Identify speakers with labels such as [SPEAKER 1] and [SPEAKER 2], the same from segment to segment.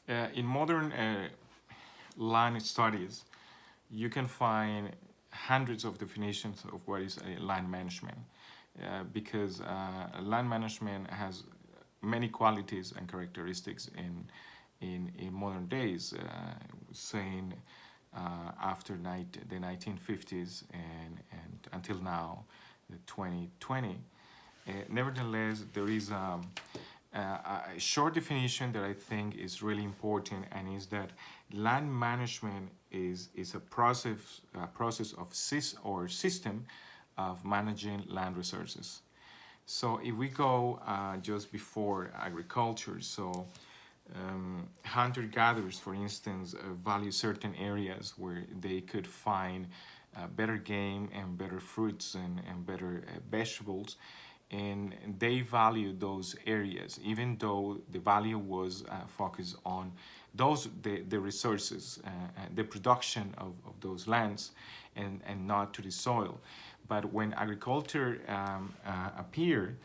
[SPEAKER 1] In modern land studies, you can find hundreds of definitions of what is land management, because land management has many qualities and characteristics in modern days, saying after the 1950s and until now, the 2020. Nevertheless, there is a short definition that I think is really important, and is that land management is a process of system of managing land resources. So if we go just before agriculture, so hunter-gatherers, for instance, value certain areas where they could find better game and better fruits and better vegetables, and they value those areas, even though the value was focused on the resources, the production of those lands, and not to the soil. But when agriculture appeared,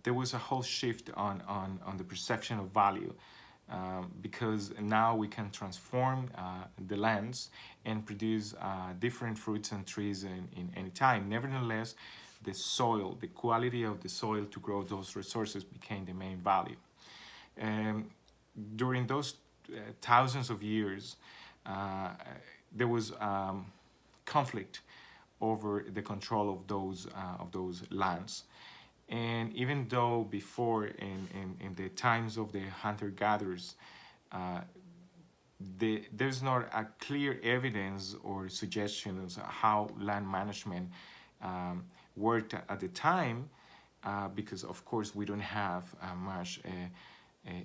[SPEAKER 1] there was a whole shift on the perception of value, because now we can transform the lands and produce different fruits and trees in any time. Nevertheless, the soil, the quality of the soil to grow those resources became the main value. Um, During those thousands of years, there was conflict over the control of those lands. And even though before, in the times of the hunter-gatherers, uh, there's not a clear evidence or suggestions how land management worked at the time, because of course we don't have much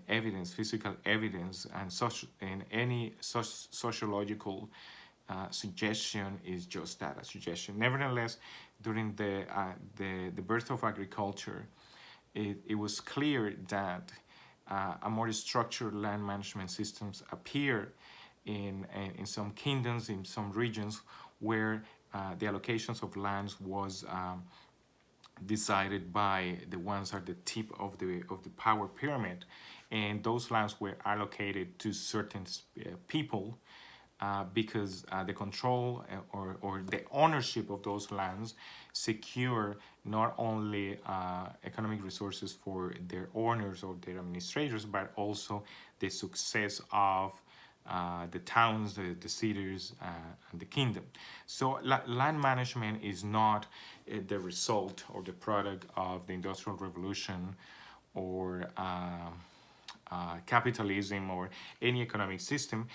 [SPEAKER 1] evidence, physical evidence, and any such sociological suggestion is just that, a suggestion. Nevertheless, during the birth of agriculture, it was clear that a more structured land management systems appear in some kingdoms, in some regions, where the allocations of lands was decided by the ones at the tip of the power pyramid, and those lands were allocated to certain people, because the control or the ownership of those lands secure not only economic resources for their owners or their administrators, but also the success of the towns, the cities, and the kingdom. So land management is not the result or the product of the Industrial Revolution, or capitalism, or any economic system,